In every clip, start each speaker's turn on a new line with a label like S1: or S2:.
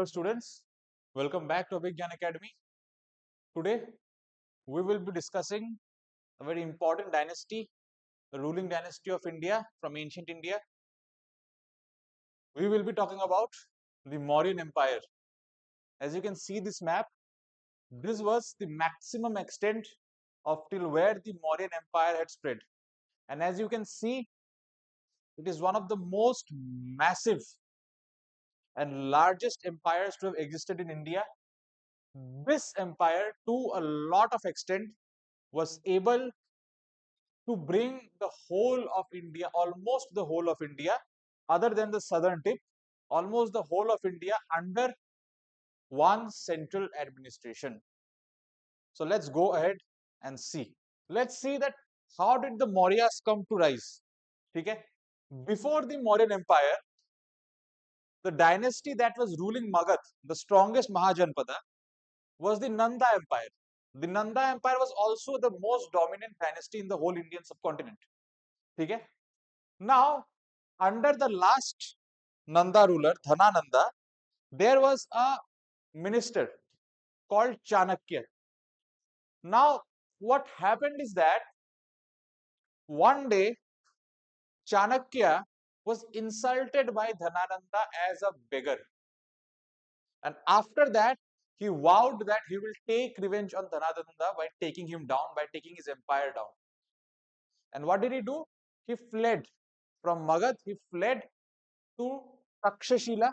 S1: students, welcome back to Abhigyan Academy. Today we will be discussing a very important dynasty, the ruling dynasty of India from ancient India. We will be talking about the Mauryan Empire. As you can see this map, this was the maximum extent of till where the Mauryan Empire had spread. And as you can see, it is one of the most massive and largest empires to have existed in India. This empire, to a lot of extent, was able to bring the whole of India, almost the whole of India, other than the southern tip, almost the whole of India under one central administration. So let's go ahead and see. Let's see that how did the Mauryas come to rise? Okay? Before the Mauryan Empire, the dynasty that was ruling Magadh, the strongest Mahajanpada, was the Nanda Empire. The Nanda Empire was also the most dominant dynasty in the whole Indian subcontinent. Okay? Now, under the last Nanda ruler, Dhanananda, there was a minister called Chanakya. Now, what happened is that one day Chanakya was insulted by Dhanananda as a beggar. And after that, he vowed that he will take revenge on Dhanananda by taking him down, by taking his empire down. And what did he do? He fled from Magadh, he fled to Takshashila.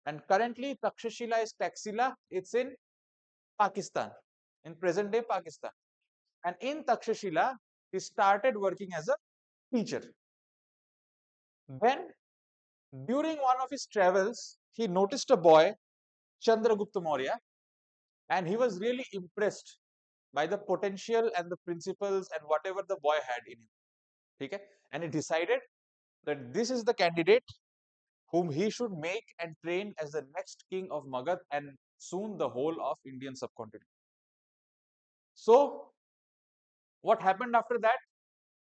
S1: And currently, Takshashila is Taxila. It's in Pakistan, in present day Pakistan. And in Takshashila, he started working as a teacher. Then, during one of his travels, he noticed a boy, Chandragupta Maurya, and he was really impressed by the potential and the principles and whatever the boy had in him. Okay? And he decided that this is the candidate whom he should make and train as the next king of Magadh and soon the whole of Indian subcontinent. So, what happened after that?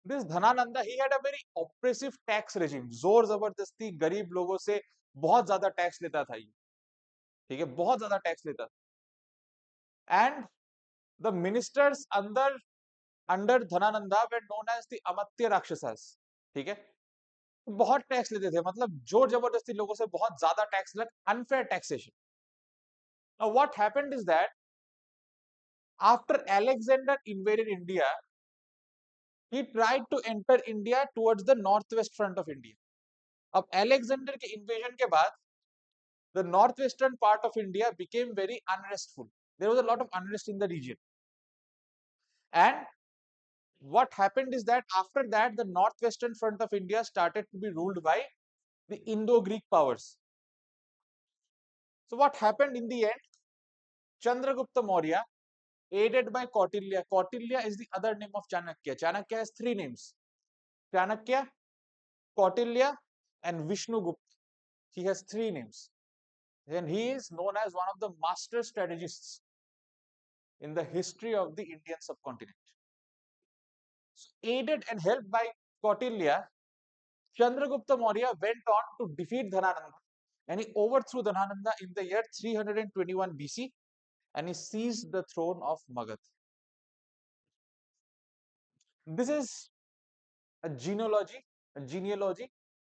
S1: This Dhanananda, he had a very oppressive tax regime. जोर जबरदस्ती गरीब लोगों से बहुत ज्यादा tax लेता था ये, ठीक है, बहुत ज्यादा टैक्स लेता था. And the ministers under Dhanananda were known as the अमात्य राक्षसास, ठीक है. बहुत टैक्स लेते थे, मतलब जोर जबरदस्ती लोगों से बहुत ज्यादा टैक्स लग, unfair taxation. Now what happened is that after Alexander invaded India, he tried to enter India towards the northwest front of India. अब Alexander के invasion के बाद the northwestern part of India became very unrestful. There was a lot of unrest in the region. And what happened is that after that, the northwestern front of India started to be ruled by the Indo-Greek powers. So what happened in the end? Chandragupta Maurya, aided by Kautilya. Kautilya is the other name of Chanakya. Chanakya has three names: Chanakya, Kautilya, and Vishnugupta. He has three names. And he is known as one of the master strategists in the history of the Indian subcontinent. So, aided and helped by Kautilya, Chandragupta Maurya went on to defeat Dhanananda, and he overthrew Dhanananda in the year 321 BC, and he seized the throne of Magadh. This is a genealogy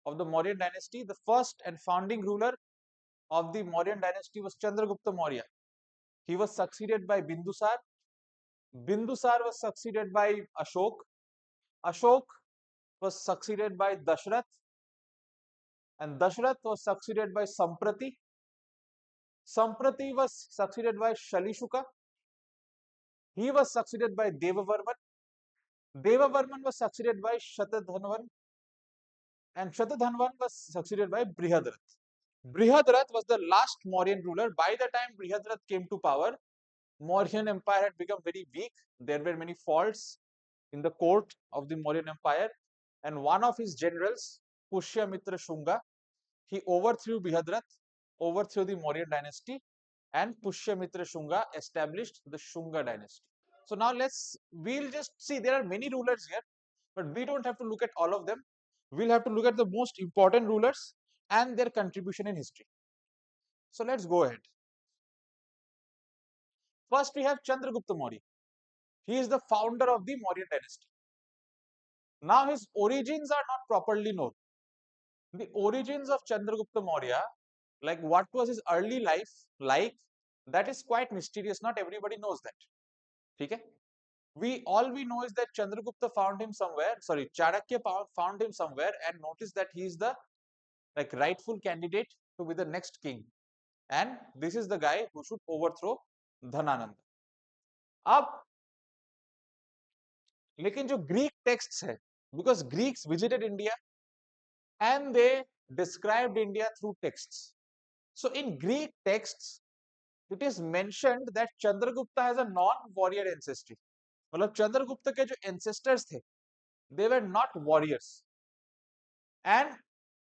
S1: of the Mauryan dynasty. The first and founding ruler of the Mauryan dynasty was Chandragupta Maurya. He was succeeded by Bindusar. Bindusar was succeeded by Ashok. Ashok was succeeded by Dashrath, and Dashrath was succeeded by Samprati. Samprati was succeeded by Shalishuka. He was succeeded by Devavarman. Devavarman was succeeded by Shatadhanvan, and Shatadhanvan was succeeded by Brihadrath. Brihadrath was the last Mauryan ruler. By the time Brihadrath came to power, Mauryan Empire had become very weak. There were many faults in the court of the Mauryan Empire, and one of his generals, Pushyamitra Shunga, he overthrew Brihadrath, overthrew the Mauryan dynasty, and Pushyamitra Shunga established the Shunga dynasty. So now we'll just see there are many rulers here, but we don't have to look at all of them. We'll have to look at the most important rulers and their contribution in history. So let's go ahead. First we have Chandragupta Maurya. He is the founder of the Mauryan dynasty. Now his origins are not properly known. The origins of Chandragupta Maurya, like what was his early life like, that is quite mysterious. Not everybody knows that. Okay? We know is that Chandragupta found him somewhere, sorry, Chanakya found him somewhere and noticed that he is the like rightful candidate to be the next king. And this is the guy who should overthrow Dhanananda. अब लेकिन जो Greek texts है, because Greeks visited India and they described India through texts. So in Greek texts, it is mentioned that Chandragupta has a non-warrior ancestry. मतलब चंद्रगुप्त के जो ancestors थे, they were not warriors. And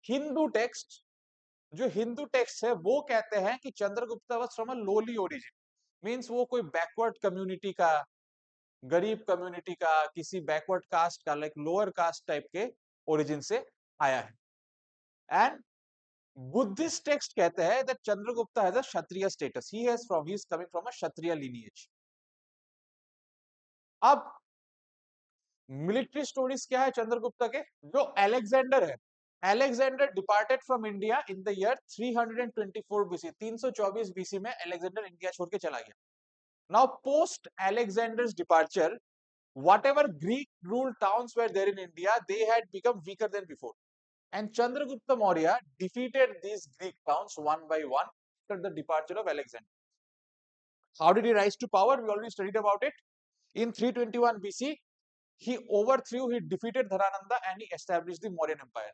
S1: Hindu text, जो Hindu text है वो कहते हैं कि Chandragupta was from a lolly origin, means वो कोई बैकवर्ड कम्युनिटी का, गरीब कम्युनिटी का, किसी बैकवर्ड कास्ट का, लाइक लोअर कास्ट टाइप के ओरिजिन से आया है. एंड बुद्धिस्ट टेक्स्ट कहते हैं that Chandragupta has a Kshatriya status, he is coming from a Kshatriya lineage. अब मिलिट्री स्टोरीज क्या है चंद्रगुप्ता के? जो अलेक्जेंडर है, Alexander departed from India in the year 324 BC, 324 BC में अलेक्जेंडर इंडिया छोड़ के चला गया. Now post Alexander's departure, whatever Greek ruled towns were there in India, they had become weaker than before. And Chandragupta Maurya defeated these Greek towns one by one after the departure of Alexander. How did he rise to power? We already studied about it. In 321 BC, he defeated Dharananda and he established the Mauryan Empire.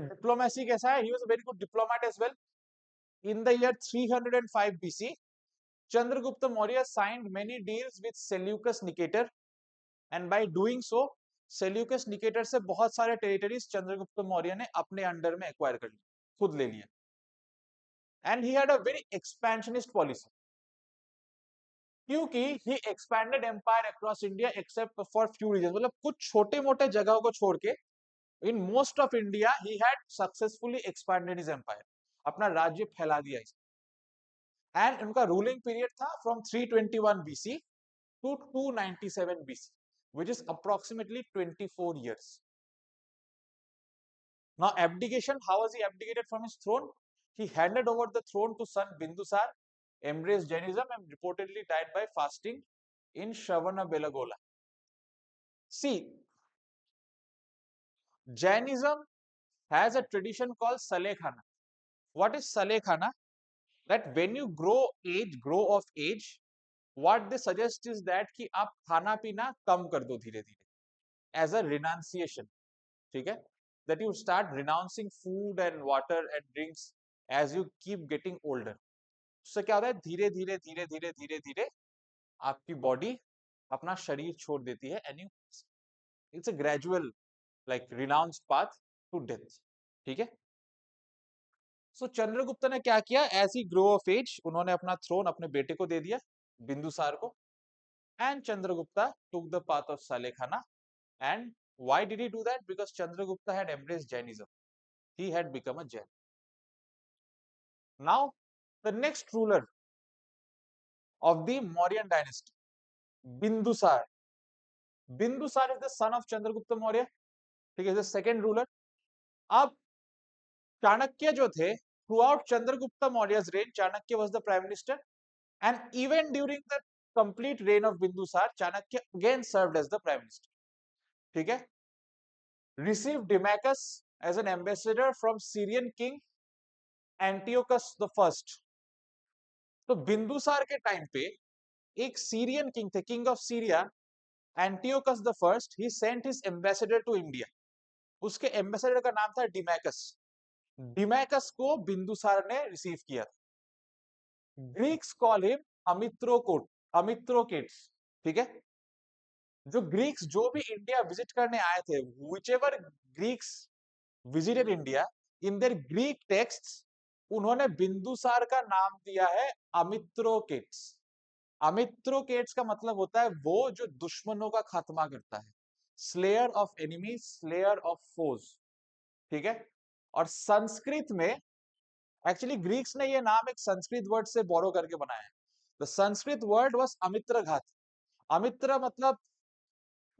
S1: Diplomacy कैसा है? He was a very good diplomat as well. In the year 305 BC, Chandragupta Maurya signed many deals with Seleucus Nicator, and by doing so, Seleucus Nicator से बहुत सारे territories Chandragupta Maurya ने अपने under में acquire कर लिए, खुद ले लिए. And he had a very expansionist policy. क्योंकि he expanded empire across India except for few regions. मतलब कुछ छोटे मोटे जगहों को छोड़ के in most of India he had successfully expanded his empire. अपना राज्य फैला दिया इसे. And उनका ruling period था from 321 BC to 297 BC, which is approximately 24 years. Now abdication, how was he abdicated from his throne? He handed over the throne to son Bindusar, embraced Jainism and reportedly died by fasting in Shravanabelagola. See, Jainism has a tradition called Salekhana. What is Salekhana? That when you grow of age, what they suggest is that कि आप खाना पीना कम कर दो धीरे धीरे, as a renunciation. ठीक है? That you start renouncing food and water and drinks as you keep getting older. उससे क्या होता है? धीरे धीरे धीरे धीरे धीरे धीरे आपकी बॉडी अपना शरीर छोड़ देती है and it's a gradual like renounced path to death. ठीक है? सो चंद्रगुप्त ने क्या किया? As he grow of age उन्होंने अपना थ्रोन अपने बेटे को दे दिया, बिंदुसार को. And Chandragupta took the path of Sallekhana. And why did he do that? Because Chandragupta had embraced Jainism. He had become a Jain. Now the next ruler of the Mauryan dynasty, Bindusar. Bindusar is the son of Chandragupta Maurya. ठीक है, the second ruler. अब चाणक्य जो थे, throughout Chandragupta Maurya's reign, Chanakya was the prime minister, and even during the complete reign of Bindusar, Chanakya again served as the prime minister. ठीक है? Received Dimachus as an ambassador from Syrian king Antiochus the First. तो बिंदुसार के time पे एक Syrian king थे, king of Syria, Antiochus the first. He sent his ambassador to India. उसके ambassador का नाम था डिमैकस. डिमैकस को बिंदुसार ने रिसीव किया. Greeks call him Amitrochates. ठीक है? जो ग्रीक्स जो भी इंडिया विजिट करने आए थे, whichever Greeks visited India, in their Greek texts उन्होंने बिंदुसार का नाम दिया है अमित्रोकेट्स. अमित्रोकेट्स का मतलब होता है वो जो दुश्मनों का खात्मा करता है, slayer of enemies, slayer of foes. ठीक है? और संस्कृत में एक्चुअली ग्रीक्स ने ये नाम एक संस्कृत वर्ड से बोरो करके बनाया है. द संस्कृत वर्ड वाज अमित्र घात. अमित्र मतलब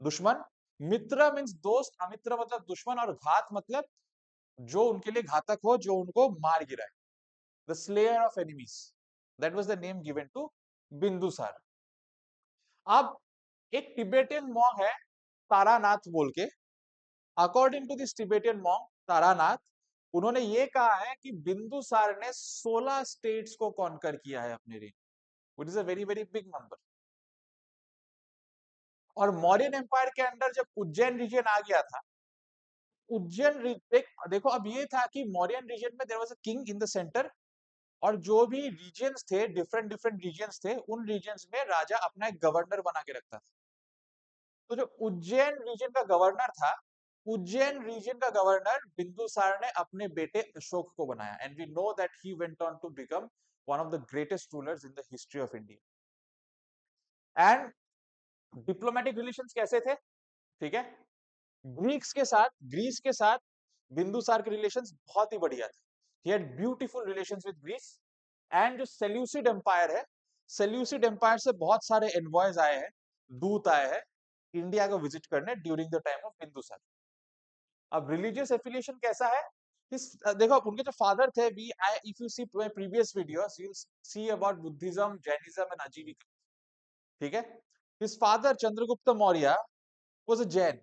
S1: दुश्मन, मित्र मीन्स दोस्त, अमित्र मतलब दुश्मन, और घात मतलब जो उनके लिए घातक हो, जो उनको मार गिराए. The slayer of enemies, that was the name given to Bindusara. अब एक टिबेटियन मॉन्क है तारानाथ बोल के. According to this Tibetan monk Taranath, उन्होंने ये कहा है कि बिंदुसार ने 16 स्टेट्स को कॉन्कर किया है अपने rain, which is a very very big number. और मौर्यन एम्पायर के अंदर जब उज्जैन रीजन आ गया था, उज्जैन देखो अब ये था कि मौर्यन रीजन में there was a king in the centre, और जो भी रीजन्स थे, डिफरेंट डिफरेंट रीजन्स थे, उन रीजन्स में राजा अपना एक गवर्नर बना के रखता था. तो जो उज्जैन रीजन का गवर्नर था, उज्जैन रीजन का गवर्नर बिंदुसार ने अपने बेटे अशोक को बनाया. And we know that he went on to become one of the greatest rulers in the history of India. And diplomatic relations कैसे थे? ठीक है, ग्रीस के साथ बिंदुसार के रिलेशंस बहुत ही बढ़िया थे. He had beautiful relations with Greece. And जो सेल्यूसिड एम्पायर है, सेल्यूसिड एम्पायर से बहुत सारे एनवॉयज आए हैं, दूत आए हैं इंडिया को विजिट करने during the time of Bindusara. अब रिलीजियस एफिलिएशन कैसा है? देखो उनके जो फादर थे, we I if you see my previous videos you will see about Buddhism, Jainism and Ajivika. ठीक है, his father Chandragupta Maurya was a Jain.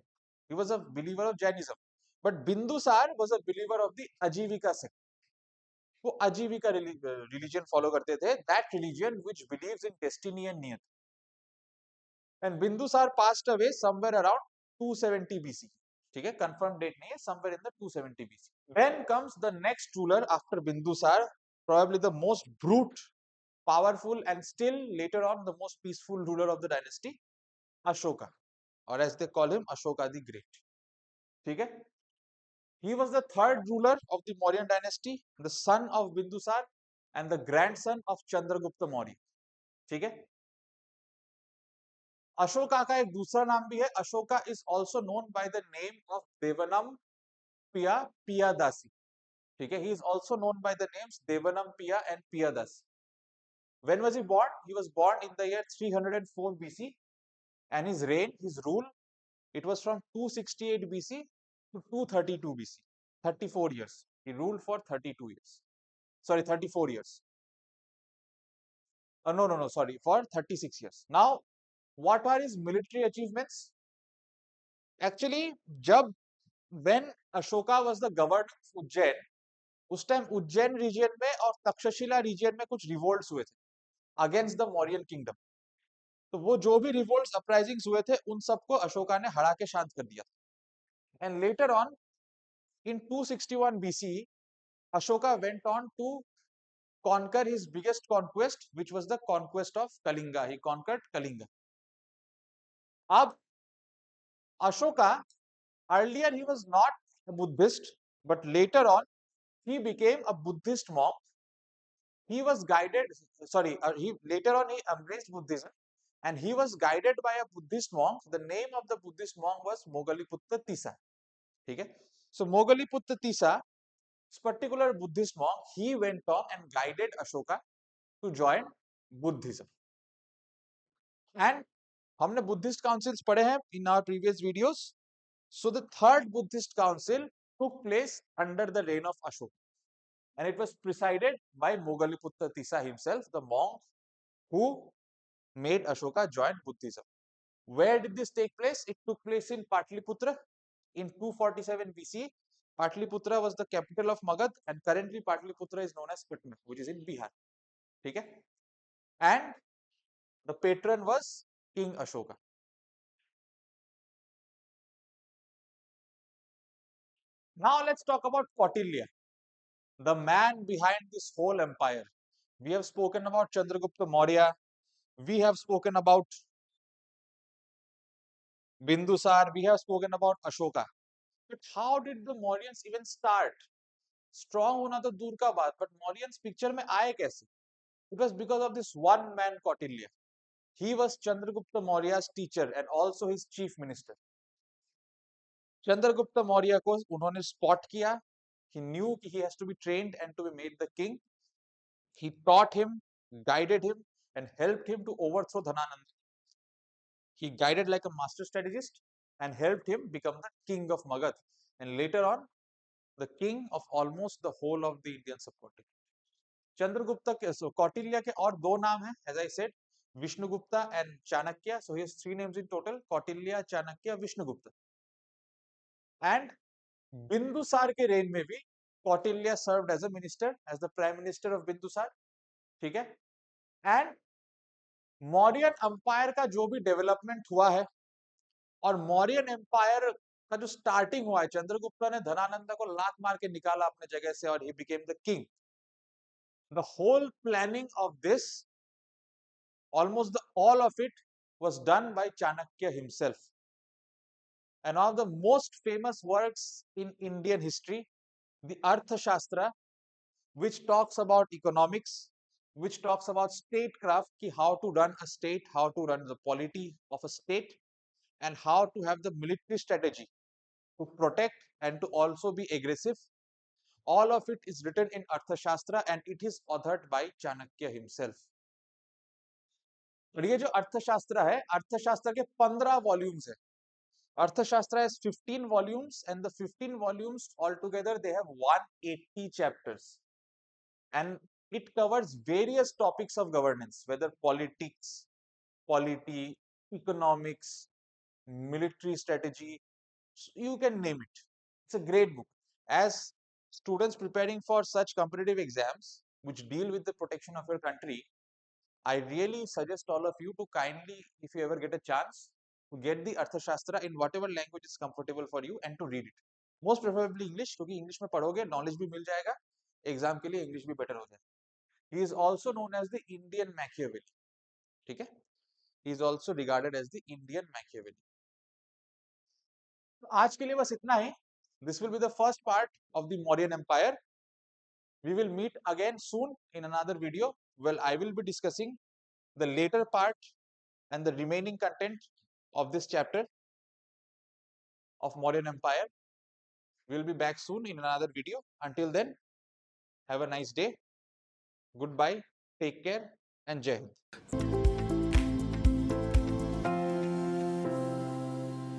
S1: He was a believer of Jainism. But Bindusar was a believer of the Ajivika sect. वो आजीविका religion follow करते थे, that religion which believes in destiny and नियति. And Bindusara passed away somewhere around 270 BC. ठीक है, confirm date नहीं है, somewhere in the 270 BC. Then comes the next ruler after Bindusar, probably the most brute, powerful, and still later on the most peaceful ruler of the dynasty, Ashoka, or as they call him, Ashoka the Great. ठीक है, he was the third ruler of the Mauryan dynasty, the son of Bindusar and the grandson of Chandragupta Maurya. ठीक है, अशोका का एक दूसरा नाम भी है. Ashoka is also known by the name of Devanampiya Piyadasi. ठीक है, he is also known by the names Devanam Piya and Piyadasi. When was he born? He was born in the year 304 BC, and his reign, his rule, it was from 268 BC to 232 BC. 34 years. He ruled for 32 years. Sorry, 34 years. No, sorry, for 36 years. Now, what are his military achievements? Actually, जब when Ashoka was the governor of Ujjain, उस time Ujjain reason में और Takshashila reason में कुछ revolts हुए थे against the Mauryan kingdom. तो वो जो भी रिवोल्ट्स अपराइजिंग्स हुए थे, उन सबको अशोका ने हरा के शांत कर दिया था. And later on in 261 BC, Ashoka went on to conquer his biggest conquest, which was the conquest of Kalinga. He conquered Kalinga. अब Ashoka, earlier he was not a Buddhist, but later on he became a Buddhist monk. He was guided, sorry, he later on he embraced Buddhism, and he was guided by a Buddhist monk. The name of the Buddhist monk was Mogaliputta Tissa. ठीक है, so Mogaliputta Tissa, this particular Buddhist monk, he went on and guided Ashoka to join Buddhism. And हमने Buddhist councils पढ़े हैं in our previous videos. So the third Buddhist council took place under the reign of Ashoka, and it was presided by Mogaliputta Tissa himself, the monk who made Ashoka join Buddhism. Where did this take place? It took place in Patliputra in 247 BC. Patliputra was the capital of Magad, and currently Patliputra is known as Patna, which is in Bihar. ठीक है? And the patron was King Ashoka. Now let's talk about Kautilya, the man behind this whole empire. We have spoken about Chandragupta Maurya. We have spoken about Bindusar. We have spoken about Ashoka. But how did the Mauryans even start? Strong होना तो दूर का बात, but Mauryans picture में आए कैसे? It was because of this one man Kautilya. He was Chandragupta Maurya's teacher and also his chief minister. Chandragupta Maurya को उन्होंने स्पॉट किया, He knew he has to be trained and to be made the king. He taught him, guided him, and helped him to overthrow Dhanananda. He guided like a master strategist and helped him become the king of Magad, and later on the king of almost the whole of the Indian subcontinent. Chandragupta के Kautilya के और दो नाम हैं, as I said, Vishnugupta and Chanakya. So he has three names in total: Kautilya, Chanakya, Vishnugupta. And Bindusar के reign में भी Kautilya served as a minister, as the prime minister of Bindusar. ठीक है? And मौर्यन अंपायर का जो भी development हुआ है और मौर्यन एम्पायर का जो स्टार्टिंग हुआ है, चंद्रगुप्त ने धनानंद को लात मार के निकाला अपने जगह से और he became the king. The whole planning of this, almost all of it, was done by Chanakya himself. And one of the most famous works in Indian history, the Arthashastra, which talks about economics, which talks about statecraft, how to run a state, how to run the polity of a state, and how to have the military strategy to protect and to also be aggressive. All of it is written in Arthashastra and it is authored by Chanakya himself. और ये जो अर्थशास्त्र है, अर्थशास्त्र के 15 volumes है. Arthashastra has 15 volumes and the 15 volumes altogether they have 180 chapters. And it covers various topics of governance, whether politics, polity, economics, military strategy, you can name it. It's a great book. As students preparing for such competitive exams which deal with the protection of your country, I really suggest all of you to kindly, if you ever get a chance, to get the Arthashastra in whatever language is comfortable for you and to read it. Most preferably English, क्योंकि English में पढ़ोगे knowledge भी मिल जाएगा, exam के लिए English भी better हो जाएगा. He is also known as the Indian Machiavelli. ठीक है? He is also regarded as the Indian Machiavelli. तो आज के लिए बस इतना ही. This will be the first part of the Mauryan Empire. We will meet again soon in another video. Well, I will be discussing the later part and the remaining content of this chapter of Mauryan Empire. We will be back soon in another video. Until then, have a nice day. Goodbye. Take care and Jai Hind.